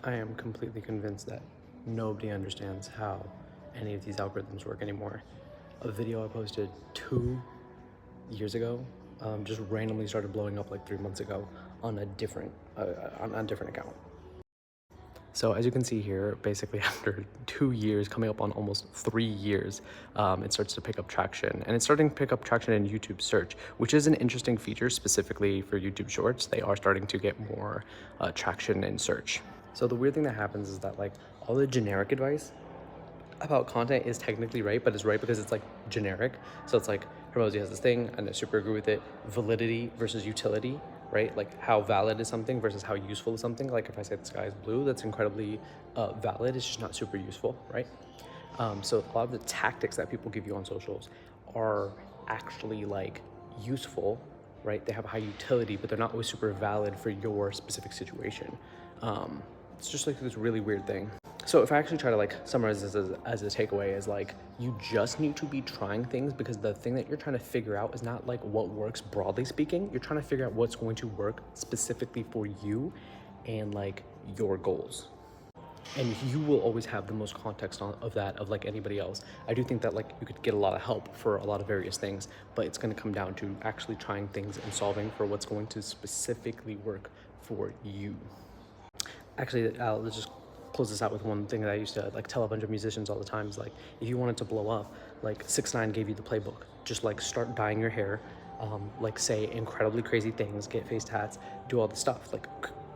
I am completely convinced that nobody understands how any of these algorithms work anymore. A video I posted 2 years ago just randomly started blowing up like 3 months ago on a different account. So as you can see here, basically after 2 years, coming up on almost 3 years, it starts to pick up traction. And it's starting to pick up traction in YouTube search, which is an interesting feature specifically for YouTube Shorts. They are starting to get more traction in search. So the weird thing that happens is that like all the generic advice about content is technically right, but it's right because it's like generic. So it's like Hormozi has this thing and I super agree with it. Validity versus utility, right? Like how valid is something versus how useful is something. Like if I say the sky is blue, that's incredibly valid. It's just not super useful, right? So a lot of the tactics that people give you on socials are actually like useful, right? They have a high utility, but they're not always super valid for your specific situation. It's just like this really weird thing. So if I actually try to like summarize this as a takeaway is like, you just need to be trying things because the thing that you're trying to figure out is not like what works broadly speaking. You're trying to figure out what's going to work specifically for you and like your goals. And you will always have the most context of that of like anybody else. I do think that like you could get a lot of help for a lot of various things, but it's going to come down to actually trying things and solving for what's going to specifically work for you. Actually, let's just close this out with one thing that I used to like tell a bunch of musicians all the time is like, if you wanted to blow up, like 6ix9ine gave you the playbook. Just like start dyeing your hair, like say incredibly crazy things, get face tats, do all the stuff. Like,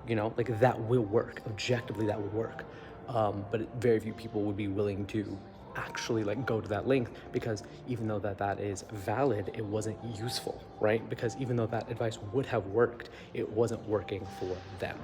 you know, like that will work. Objectively, that will work. But very few people would be willing to actually like go to that length because even though that is valid, it wasn't useful, right? Because even though that advice would have worked, it wasn't working for them.